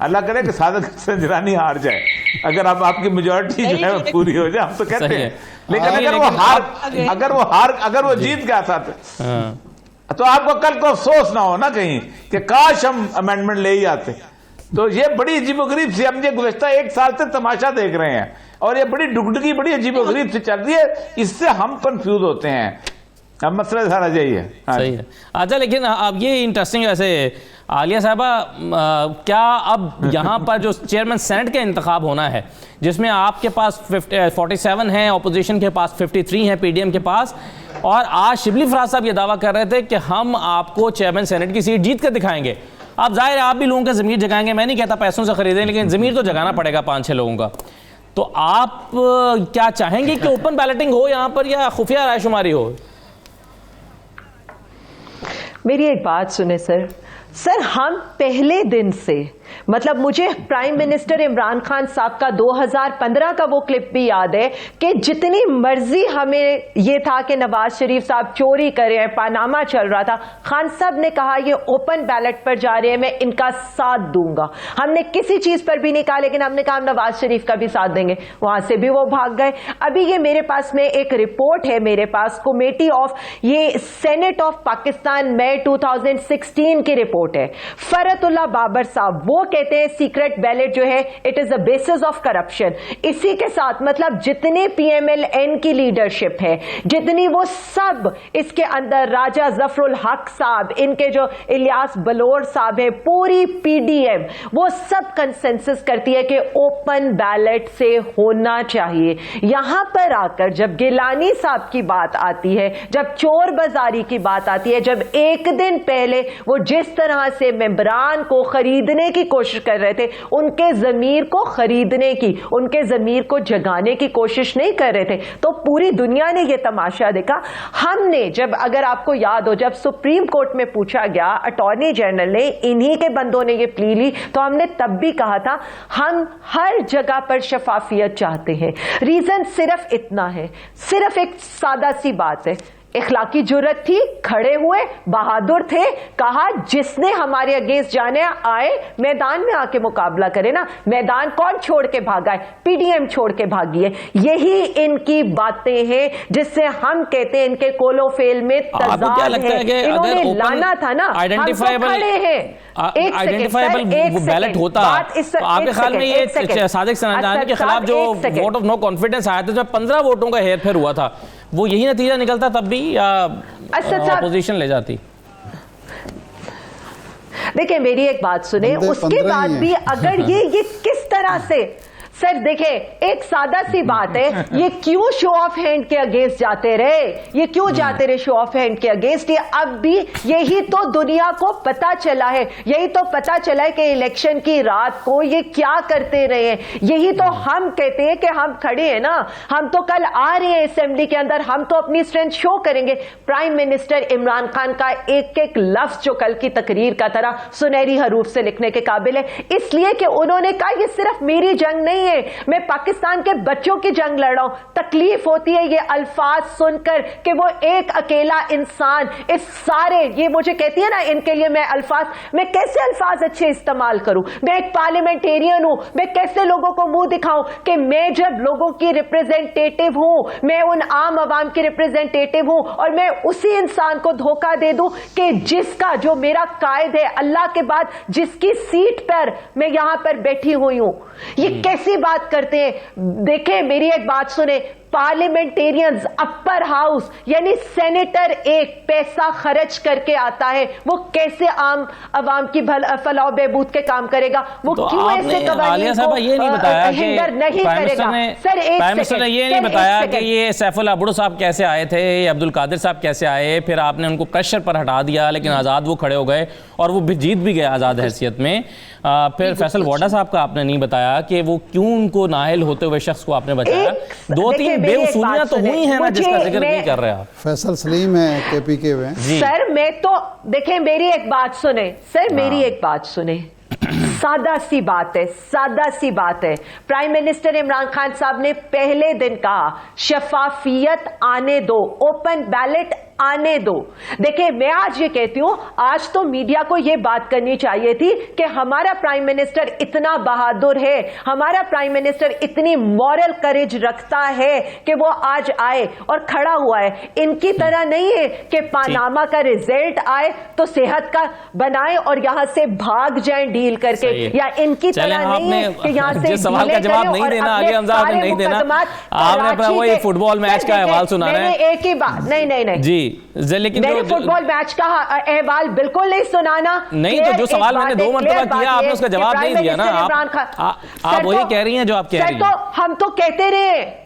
اللہ کرے کہ صادق حسن جیلانی ہار جائے, اگر اب آپ کی میجورٹی جو ہے وہ پوری ہو جائے, ہم تو کہتے ہیں, لیکن اگر وہ جیت گیا تھا تو آپ کو کل کو افسوس نہ ہو نا کہیں کہ کاش ہم امینڈمنٹ لے ہی آتے. تو یہ بڑی عجیب و غریب سی, ہم یہ گزشتہ 1 سال سے تماشا دیکھ رہے ہیں, اور یہ بڑی ڈگڈگی بڑی عجیب و غریب سی چل رہی ہے, اس سے ہم کنفیوز ہوتے ہیں. اب مسئلہ سارا یہی ہے. صحیح ہے. اچھا, لیکن اب یہ انٹرسٹنگ ویسے عالیہ صاحبہ, کیا اب یہاں پر جو چیئرمین سینٹ کا انتخاب ہونا ہے, جس میں آپ کے پاس 47 ہیں, اپوزیشن کے پاس 53 ہیں, پی ڈی ایم کے پاس, اور آج شبلی فراز صاحب یہ دعویٰ کر رہے تھے کہ ہم آپ کو چیئرمین سینٹ کی سیٹ جیت کر دکھائیں گے. اب ظاہر ہے آپ بھی لوگوں کا ضمیر جگائیں گے, میں نہیں کہتا پیسوں سے خریدیں, لیکن ضمیر تو جگانا پڑے گا 5-6 لوگوں کا. تو آپ کیا چاہیں گے کہ اوپن بیلٹنگ ہو یہاں پر یا خفیہ رائے شماری ہو؟ میری ایک بات سنیں سر, ہم پہلے دن سے, مطلب مجھے پرائم منسٹر عمران خان صاحب کا 2015 کا وہ کلپ بھی یاد ہے کہ جتنی مرضی ہمیں یہ تھا کہ نواز شریف صاحب چوری کر رہے ہیں, پاناما چل رہا تھا, خان صاحب نے کہا یہ اوپن بیلٹ پر جا رہے ہیں, میں ان کا ساتھ دوں گا. ہم نے کسی چیز پر بھی نہیں کہا, لیکن ہم نے کہا ہم نواز شریف کا بھی ساتھ دیں گے. وہاں سے بھی وہ بھاگ گئے. ابھی یہ میرے پاس میں ایک رپورٹ ہے, میرے پاس کمیٹی آف یہ سینٹ آف پاکستان مئی 2016 کی رپورٹ ہے. فرت اللہ بابر صاحب وہ کہتے ہیں سیکرٹ بیلٹ جو ہے it is a basis of corruption. اسی کے ساتھ مطلب جتنے پی ایم ایل این کی لیڈرشپ ہے, جتنی وہ سب اس کے اندر, راجہ ظفر الحق صاحب, ان کے جو الیاس بلور صاحب ہیں, پوری پی ڈی ایم, وہ سب کنسنسس کرتی ہے کہ اوپن بیلٹ سے ہونا چاہیے. یہاں پر آ کر جب گیلانی صاحب کی بات آتی ہے, جب چور بازاری کی بات آتی ہے, جب ایک دن پہلے وہ جس طرح سے ممبران کو خریدنے کی کوشش کر رہے تھے, ان کے ضمیر کو خریدنے کی, ان کے ضمیر کو جگانے کی کوشش نہیں کر رہے تھے, تو پوری دنیا نے یہ تماشا دیکھا. ہم نے جب, اگر آپ کو یاد ہو, جب سپریم کورٹ میں پوچھا گیا, اٹارنی جنرل نے, انہی کے بندوں نے یہ پلی لی, تو ہم نے تب بھی کہا تھا ہم ہر جگہ پر شفافیت چاہتے ہیں. ریزن صرف اتنا ہے, صرف ایک سادہ سی بات ہے, اخلاقی جرت تھی, کھڑے ہوئے, بہادر تھے, کہا جس نے ہمارے اگینسٹ جانے آئے میدان میں آ کے مقابلہ کرے نا. میدان کون چھوڑ کے بھاگا ہے؟ پی ڈی ایم چھوڑ کے بھاگی ہے. یہی ان کی باتیں ہیں جس سے ہم کہتے ہیں ان کے کولو فیل میں تضاد ہے. انہوں نے لانا تھا نا, ہم تو کھڑے ہیں. آئیڈینٹیفائیبل بیلٹ ہوتا, آپ کے خیال میں یہ صادق سنجانی کے خلاف جو ووٹ آف نو کانفیڈنس آیا تھا, جب 15 ووٹوں کا ہیر پھیر ہوا تھا, وہ یہی نتیجہ نکلتا تب بھی یا اپوزیشن لے جاتی؟ دیکھیں میری ایک بات سنیں, اس کے بعد بھی اگر یہ کس طرح سے, سر دیکھیں ایک سادہ سی بات ہے, یہ کیوں شو آف ہینڈ کے اگینسٹ جاتے رہے, یہ کیوں جاتے رہے شو آف ہینڈ کے اگینسٹ؟ یہ اب بھی یہی تو دنیا کو پتا چلا ہے, یہی تو پتا چلا ہے کہ الیکشن کی رات کو یہ کیا کرتے رہے ہیں. یہی تو ہم کہتے ہیں کہ ہم کھڑے ہیں نا, ہم تو کل آ رہے ہیں اسمبلی کے اندر, ہم تو اپنی اسٹرینتھ شو کریں گے. پرائم منسٹر عمران خان کا ایک ایک لفظ جو کل کی تقریر کا طرح سنہری حروف سے لکھنے کے قابل ہے, اس لیے کہ انہوں نے کہا یہ صرف میری جنگ نہیں ہے, میں پاکستان کے بچوں کی جنگ لڑ رہا ہوں. تکلیف ہوتی ہے یہ الفاظ سن کر کہ وہ ایک اکیلا انسان اس سارے, یہ مجھے کہتی ہے نا ان کے لیے میں کیسے الفاظ اچھے استعمال کروں, میں ایک پارلیمنٹیرین ہوں, میں کیسے لوگوں کو منہ دکھاؤں کہ میں جب لوگوں کی ریپریزنٹیٹو ہوں, میں ان عام عوام کی ریپریزنٹیٹو ہوں, اور میں اسی انسان کو دھوکہ دے دوں کہ جس کا, جو میرا قائد ہے اللہ کے بعد, جس کی سیٹ پر میں یہاں پر بیٹھی ہوئی ہوں. یہ کیسی بات کرتے ہیں؟ دیکھیں میری ایک بات سنیں, پارلیمنٹیرینز اپر ہاؤس یعنی سینیٹر ایک پیسہ خرچ کر کے آتا ہے, وہ کیسے عام عوام کی فلاح و بہبود کے کام کرے گا؟ وہ کیوں ایسے قوانین کو ہنڈر نہیں کرے گا؟ سر ایک سیکنڈ, یہ نہیں بتایا کہ یہ سیف اللہ بڑھو صاحب کیسے آئے تھے, عبد القادر صاحب کیسے آئے, پھر آپ نے ان کو پریشر پر ہٹا دیا, لیکن آزاد وہ کھڑے ہو گئے اور وہ جیت بھی گئے آزاد حیثیت میں. پھر فیصل ووڈا صاحب کا آپ نے نہیں بتایا کہ وہ کیوں ان کو نااہل ہوتے ہوئے شخص کو آپ نے بچایا. 2-3 بے اصولیاں تو ہوئی ہیں نا جس کا ذکر نہیں کر رہے آپ. فیصل سلیم ہے کے پی کے میں. سر میں تو دیکھیں میری ایک بات سنیں, سر میری ایک بات سنیں, سادہ سی بات ہے, سادہ سی بات ہے. پرائم منسٹر عمران خان صاحب نے پہلے دن کہا شفافیت آنے دو, اوپن بیلٹ آنے دو. دیکھیں میں آج یہ کہتی ہوں, آج تو میڈیا کو یہ بات کرنی چاہیے تھی کہ ہمارا پرائم منسٹر اتنا بہادر ہے, ہمارا پرائم منسٹر اتنی مورل کریج رکھتا ہے کہ وہ آج آئے اور کھڑا ہوا ہے. ان کی طرح نہیں ہے کہ پاناما کا ریزلٹ آئے تو صحت کا بنائے اور یہاں سے بھاگ جائیں ڈیل کر کے, یا ان کی طرح نہیں ہے کہ یہاں سے جس سوال کا جواب نہیں دینا آگے حمزہ آپ نے نہیں دینا, آپ نے اپنا وہی فٹ بال میچ کا احوال سنا رہے ہیں. ایک ہی بات, نہیں جی لیکن میں نے فٹ بال میچ کا احوال بالکل نہیں سنانا. نہیں تو جو سوال میں نے 2 مرتبہ کیا آپ نے اس کا جواب نہیں دیا نا, آپ وہی کہہ رہی ہیں جو آپ کہہ رہی ہیں. ہم تو کہتے رہے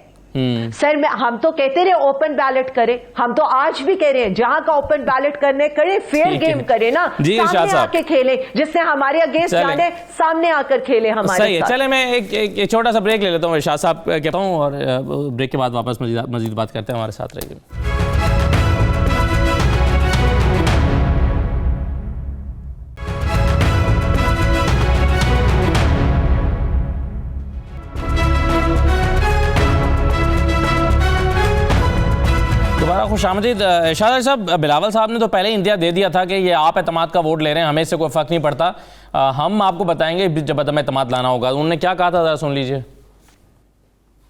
سر, ہم تو کہتے رہے اوپن بیلٹ کریں, ہم تو آج بھی کہہ رہے ہیں جہاں کا اوپن بیلٹ کرنے کریں, فیئر گیم کریں نا, سامنے آ کے کھیلیں, جس سے ہمارے اگینسٹ جانے سامنے آ کر کھیلیں ہمارے صحیح ہے. چلے میں ایک چھوٹا سا بریک لے لیتا ہوں, ارشاد صاحب کہتا ہوں, اور بریک کے بعد واپس مزید بات کرتے ہیں. ہمارے ساتھ رہیے. دوبارہ خوش آمدید. ارشاد صاحب, بلاول صاحب نے تو پہلے ہی انتہا دے دیا تھا کہ یہ آپ اعتماد کا ووٹ لے رہے ہیں, ہمیں اس سے کوئی فرق نہیں پڑتا, ہم آپ کو بتائیں گے جب عدم اعتماد لانا ہوگا. انہوں نے کیا کہا تھا, ذرا سن لیجئے.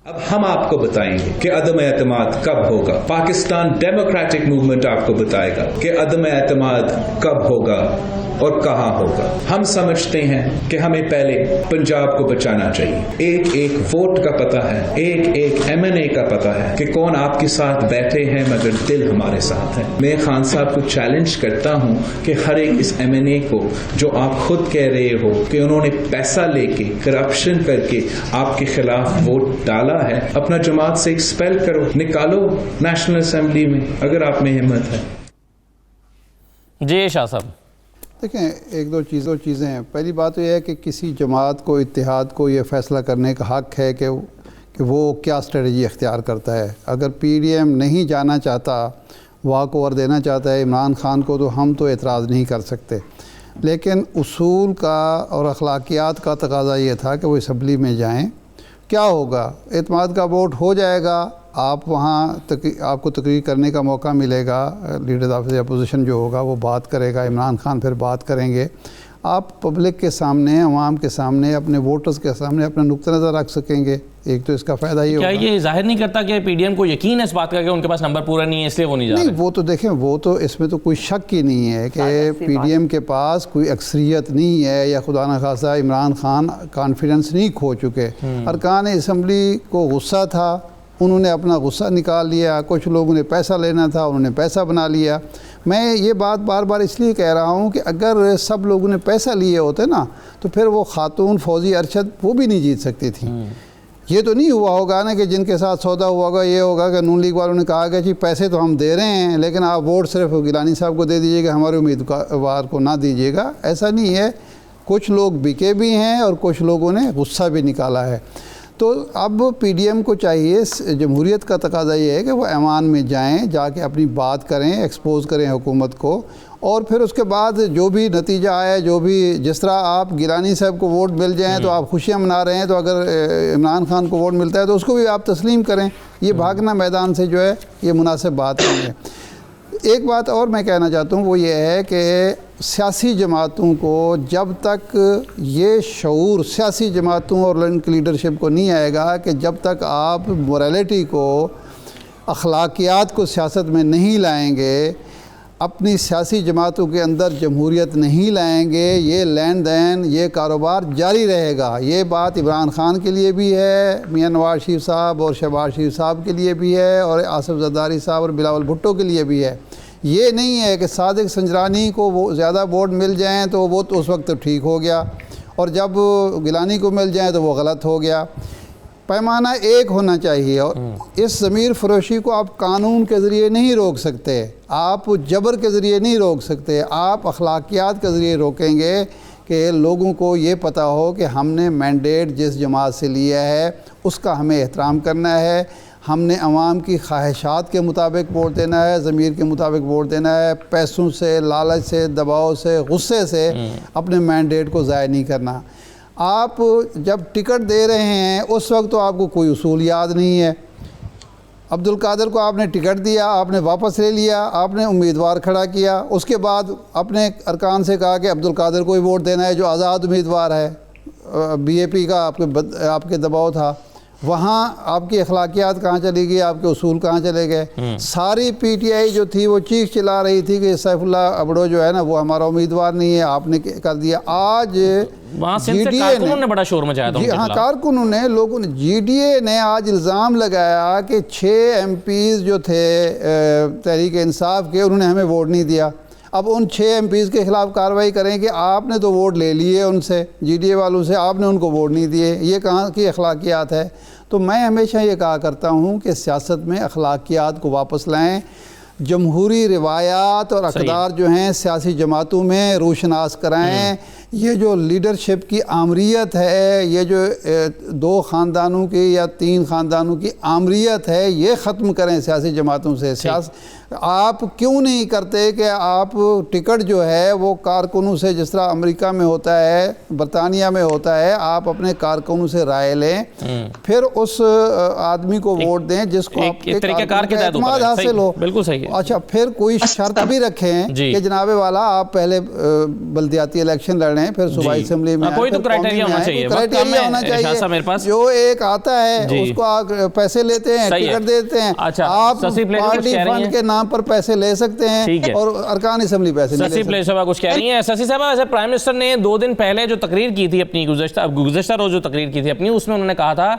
اب ہم آپ کو بتائیں گے کہ عدم اعتماد کب ہوگا. پاکستان ڈیموکریٹک موومنٹ آپ کو بتائے گا کہ عدم اعتماد کب ہوگا اور کہاں ہوگا. ہم سمجھتے ہیں کہ ہمیں پہلے پنجاب کو بچانا چاہیے. ایک ایک ووٹ کا پتہ ہے, ایک ایک MNA کا پتہ ہے کہ کون آپ کے ساتھ بیٹھے ہیں مگر دل ہمارے ساتھ ہے. میں خان صاحب کو چیلنج کرتا ہوں کہ ہر ایک اس MNA کو جو آپ خود کہہ رہے ہو کہ انہوں نے پیسہ لے کے کرپشن کر کے آپ کے خلاف ووٹ ڈالا ہے, اپنا جماعت سے ایکسپیل کرو, نکالو نیشنل اسمبلی میں اگر آپ میں ہمت ہے. جی شاہ صاحب. دیکھیں, ایک دو چیزیں ہیں. پہلی بات یہ ہے کہ کسی جماعت کو, اتحاد کو یہ فیصلہ کرنے کا حق ہے کہ وہ کیا اسٹریٹجی اختیار کرتا ہے. اگر PDM نہیں جانا چاہتا, واک اوور دینا چاہتا ہے عمران خان کو, تو ہم تو اعتراض نہیں کر سکتے. لیکن اصول کا اور اخلاقیات کا تقاضا یہ تھا کہ وہ اسمبلی میں جائیں. کیا ہوگا, اعتماد کا ووٹ ہو جائے گا, آپ وہاں آپ کو تقریر کرنے کا موقع ملے گا, لیڈر آف دی اپوزیشن جو ہوگا وہ بات کرے گا, عمران خان پھر بات کریں گے. آپ پبلک کے سامنے, عوام کے سامنے, اپنے ووٹرز کے سامنے اپنا نقطہ نظر رکھ سکیں گے. ایک تو اس کا فائدہ یہ ہوگا. کیا یہ ظاہر نہیں کرتا کہ PDM کو یقین ہے اس بات کا کہ ان کے پاس نمبر پورا نہیں ہے اس لیے وہ نہیں جا رہے؟ نہیں, وہ تو دیکھیں, وہ تو اس میں تو کوئی شک ہی نہیں ہے کہ PDM کے پاس کوئی اکثریت نہیں ہے, یا خدا نخواستہ عمران خان کانفیڈنس نہیں کھو چکے. ارکان اسمبلی کو غصہ تھا, انہوں نے اپنا غصہ نکال لیا. کچھ لوگوں نے پیسہ لینا تھا, انہوں نے پیسہ بنا لیا. میں یہ بات بار بار اس لیے کہہ رہا ہوں کہ اگر سب لوگوں نے پیسہ لیے ہوتے نا, تو پھر وہ خاتون فوزی ارشد وہ بھی نہیں جیت سکتی تھی. یہ تو نہیں ہوا ہوگا نا کہ جن کے ساتھ سودا ہوا ہوگا یہ ہوگا کہ نون لیگ والوں نے کہا کہ جی پیسے تو ہم دے رہے ہیں لیکن آپ ووٹ صرف گیلانی صاحب کو دے دیجیے گا, ہمارے امیدوار کو نہ دیجیے گا. ایسا نہیں ہے. کچھ لوگ بکے بھی ہیں اور کچھ لوگوں نے غصہ بھی نکالا ہے. تو اب PDM کو چاہیے, جمہوریت کا تقاضا یہ ہے کہ وہ ایوان میں جائیں, جا کے اپنی بات کریں, ایکسپوز کریں حکومت کو, اور پھر اس کے بعد جو بھی نتیجہ آئے, جو بھی, جس طرح آپ گیلانی صاحب کو ووٹ مل جائیں تو آپ خوشیاں منا رہے ہیں, تو اگر عمران خان کو ووٹ ملتا ہے تو اس کو بھی آپ تسلیم کریں. یہ بھاگنا میدان سے جو ہے یہ مناسب بات نہیں ہے. ایک بات اور میں کہنا چاہتا ہوں, وہ یہ ہے کہ سیاسی جماعتوں کو جب تک یہ شعور سیاسی جماعتوں اور ان کی لیڈرشپ کو نہیں آئے گا کہ جب تک آپ موریلٹی کو, اخلاقیات کو سیاست میں نہیں لائیں گے, اپنی سیاسی جماعتوں کے اندر جمہوریت نہیں لائیں گے, یہ لین دین, یہ کاروبار جاری رہے گا. یہ بات عمران خان کے لیے بھی ہے, میاں نواز شریف صاحب اور شہباز شریف صاحب کے لیے بھی ہے, اور آصف زرداری صاحب اور بلاول بھٹو کے لیے بھی ہے. یہ نہیں ہے کہ صادق سنجرانی کو وہ زیادہ ووٹ مل جائیں تو وہ تو اس وقت ٹھیک ہو گیا, اور جب گیلانی کو مل جائیں تو وہ غلط ہو گیا. پیمانہ ایک ہونا چاہیے, اور اس ضمیر فروشی کو آپ قانون کے ذریعے نہیں روک سکتے, آپ جبر کے ذریعے نہیں روک سکتے, آپ اخلاقیات کے ذریعے روکیں گے کہ لوگوں کو یہ پتہ ہو کہ ہم نے مینڈیٹ جس جماعت سے لیا ہے اس کا ہمیں احترام کرنا ہے, ہم نے عوام کی خواہشات کے مطابق ووٹ دینا ہے, ضمیر کے مطابق ووٹ دینا ہے, پیسوں سے, لالچ سے, دباؤ سے, غصے سے اپنے مینڈیٹ کو ضائع نہیں کرنا. آپ جب ٹکٹ دے رہے ہیں اس وقت تو آپ کو کوئی اصول یاد نہیں ہے, عبد القادر کو آپ نے ٹکٹ دیا، آپ نے واپس لے لیا، آپ نے امیدوار کھڑا کیا، اس کے بعد اپنے ارکان سے کہا کہ عبد القادر کو ہی ووٹ دینا ہے جو آزاد امیدوار ہے، بی اے پی کا آپ کے دباؤ تھا۔ وہاں آپ کی اخلاقیات کہاں چلی گئی، آپ کے اصول کہاں چلے گئے؟ ساری پی ٹی آئی جو تھی وہ چیخ چلا رہی تھی کہ سیف اللہ ابڑو جو ہے نا وہ ہمارا امیدوار نہیں ہے، آپ نے کر دیا۔ آج جی ڈی اے نے بڑا شور مچایا تھا، جی ہاں کارکنوں نے، لوگوں نے، جی ڈی اے نے آج الزام لگایا کہ 6 ایم پیز جو تھے تحریک انصاف کے، انہوں نے ہمیں ووٹ نہیں دیا۔ اب ان 6 ایم پیز کے خلاف کارروائی کریں کہ آپ نے تو ووٹ لے لیے ان سے، جی ڈی اے والوں سے، آپ نے ان کو ووٹ نہیں دیے، یہ کہاں کی اخلاقیات ہے؟ تو میں ہمیشہ یہ کہا کرتا ہوں کہ سیاست میں اخلاقیات کو واپس لائیں، جمہوری روایات اور اقدار جو ہیں سیاسی جماعتوں میں روشناس کرائیں۔ یہ جو لیڈرشپ کی آمریت ہے، یہ جو 2 خاندانوں کی یا 3 خاندانوں کی آمریت ہے، یہ ختم کریں سیاسی جماعتوں سے۔ آپ کیوں نہیں کرتے کہ آپ ٹکٹ جو ہے وہ کارکنوں سے، جس طرح امریکہ میں ہوتا ہے، برطانیہ میں ہوتا ہے، آپ اپنے کارکنوں سے رائے لیں، پھر اس آدمی کو ووٹ دیں جس کو آپ کے اعتماد حاصل ہو۔ بالکل صحیح۔ اچھا، پھر کوئی شرط بھی رکھیں کہ جناب والا آپ پہلے بلدیاتی الیکشن لڑیں، پھر صوبائی اسمبلی میں کوئی تو کرائٹیریا ہونا چاہیے، جو ایک آتا ہے اس کو آپ پیسے لیتے ہیں، ٹکٹ دیتے ہیں، آپ پارٹی فنڈ کے نام پر پیسے لے سکتے ہیں اور ارکان اسمبلی پیسے نہیں لے سکتے۔ صاحبہ کچھ کہہ رہی ہیں؟ سسی صاحبہ، ویسے پرائم منسٹر نے 2 دن پہلے جو تقریر کی تھی اپنی، گزشتہ روز جو تقریر کی تھی اپنی، اس میں انہوں نے کہا تھا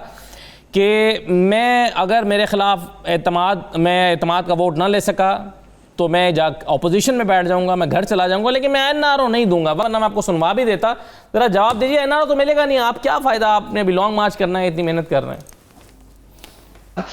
کہ میں اگر میرے خلاف اعتماد کا ووٹ نہ لے سکا تو میں اپوزیشن میں بیٹھ جاؤں گا، میں گھر چلا جاؤں گا، لیکن میں این آر او نہیں دوں گا، ورنہ میں آپ کو سنوا بھی دیتا۔ ذرا جواب دیجیے، این آر او تو ملے گا نہیں، آپ کیا فائدہ، آپ نے ابھی لانگ مارچ کرنا ہے، اتنی محنت کر رہے ہیں۔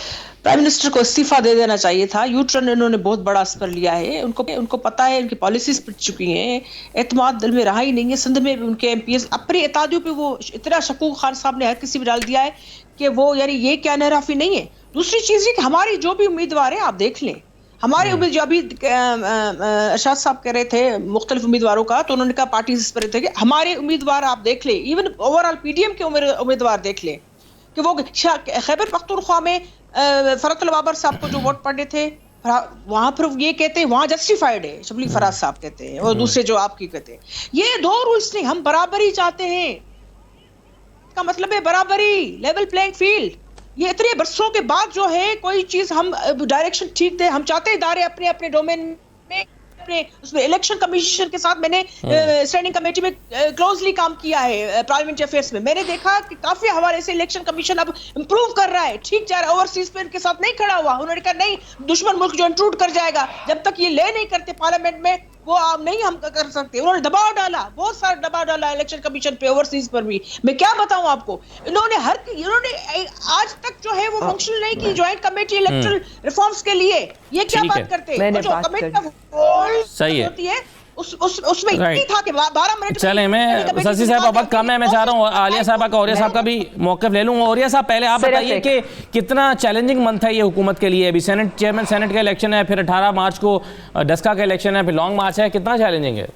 پرائم منسٹر کو استعفیٰ دے دینا چاہیے تھا۔ یو ٹرن انہوں نے بہت بڑا اثر لیا ہے، ان کو پتا ہے، ان کی پالیسیز پٹ چکی ہیں، اعتماد دل میں رہا ہی نہیں ہے۔ سندھ میں ان کے ایم پی ایس اپنے اتحادیوں پہ وہ اتنا شکوک خان صاحب نے ہر کسی پہ ڈال دیا ہے کہ وہ یعنی یہ کیا نہرافی نہیں ہے۔ دوسری چیز یہ کہ ہماری جو بھی امیدوار ہیں آپ دیکھ لیں، ہمارے جو ابھی ارشاد صاحب کہہ رہے تھے مختلف امیدواروں کا، تو انہوں نے کہا پارٹیز پر تھے کہ ہمارے امیدوار آپ دیکھ لیں، even overall P D M کے امیدوار دیکھ لیں کہ وہ خیبر پختونخوا میں فرات البابر صاحب کو جو ووٹ پڑے تھے، وہاں پر یہ کہتے ہیں وہاں جسٹیفائڈ ہے، شبلی فراز صاحب کہتے ہیں، اور دوسرے جو آپ کی کہتے ہیں، یہ 2 رولز نہیں، ہم برابری چاہتے ہیں، اس کا مطلب ہے برابری، لیول پلینگ فیلڈ۔ یہ اتنے برسوں کے بعد جو ہے کوئی چیز ہم ڈائریکشن ٹھیک دے، ہم چاہتے ہیں ادارے اپنے اپنے ڈومین میں، اس میں الیکشن کمیشن کے ساتھ میں نے اسٹینڈنگ کمیٹی میں کلوزلی کام کیا ہے پارلیمنٹری افیئرس میں، میں نے دیکھا کہ کافی حوالے سے الیکشن کمیشن اب امپروو کر رہا ہے، ٹھیک جا رہا ہے، اوورسیز پہ ان کے ساتھ نہیں کھڑا ہوا، انہوں نے کہا نہیں دشمن ملک جو انٹروڈ کر جائے گا، جب تک یہ لے نہیں کرتے پارلیمنٹ میں وہ نہیں ہم کر سکتے۔ انہوں نے دباؤ ڈالا، بہت سارا دباؤ ڈالا الیکشن کمیشن پہ، اوورسیز پر بھی۔ میں کیا بتاؤں آپ کو، انہوں نے آج تک جو ہے وہ فنکشن نہیں کی جوائنٹ کمیٹی الیکٹرل ریفارمز کے لیے، یہ کیا بات کرتے ہیں؟ جو کمیٹی صحیح ہوتی ہے اس میں یہ تھا کہ 12 منٹ۔ چلیں، میں سسی صاحب وقت کم ہے، میں چاہ رہا ہوں عالیہ صاحبہ کا، اوریہ صاحب کا بھی موقف لے لوں۔ اوریہ صاحب پہلے آپ بتائیے کہ کتنا چیلنجنگ منتھ ہے یہ حکومت کے لیے؟ ابھی سینٹ چیئرمین سینٹ کا الیکشن ہے، پھر 18 مارچ کو ڈسکا کا الیکشن ہے، پھر لانگ مارچ ہے، کتنا چیلنجنگ ہے؟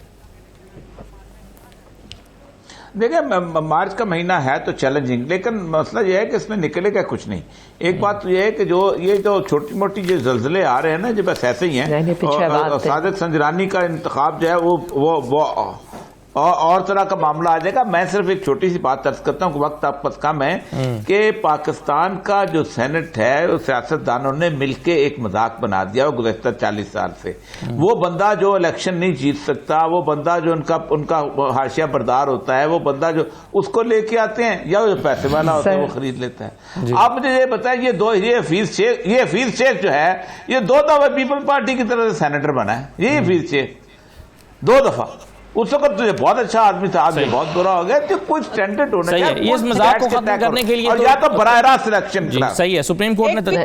دیکھیں مارچ کا مہینہ ہے تو چیلنجنگ، لیکن مسئلہ یہ ہے کہ اس میں نکلے گا کچھ نہیں۔ ایک بات تو یہ ہے کہ یہ جو چھوٹی موٹی جو زلزلے آ رہے ہیں نا، جو بس ایسے ہی ہیں، صادق سنجرانی کا انتخاب جو ہے وہ اور طرح کا معاملہ آ جائے گا۔ میں صرف ایک چھوٹی سی بات عرض کرتا ہوں کہ وقت آپ پاس کم ہے، کہ پاکستان کا جو سینٹ ہے وہ سیاستدانوں نے مل کے ایک مذاق بنا دیا وہ گزشتہ 40 سال سے۔ وہ بندہ جو الیکشن نہیں جیت سکتا، وہ بندہ جو ان کا حاشیہ بردار ہوتا ہے، وہ بندہ جو اس کو لے کے آتے ہیں، یا جو پیسے والا ہوتا ہے وہ خرید لیتا ہے۔ آپ مجھے یہ بتائیں، یہ حفیظ شیخ جو ہے یہ 2 دفعہ پیپل پارٹی کی طرف سے سینیٹر بنا ہے، یہ حفیظ شیخ 2 دفعہ۔ اس وقت تجھے بہت اچھا آدمی تھا، آج بہت برا ہو گیا، تو کوئی سٹینڈرڈ ہونا چاہیے اس مذاق کو ختم کرنے کے لیے، اور یا تو براہ راست الیکشن۔ صحیح ہے، سپریم کورٹ نے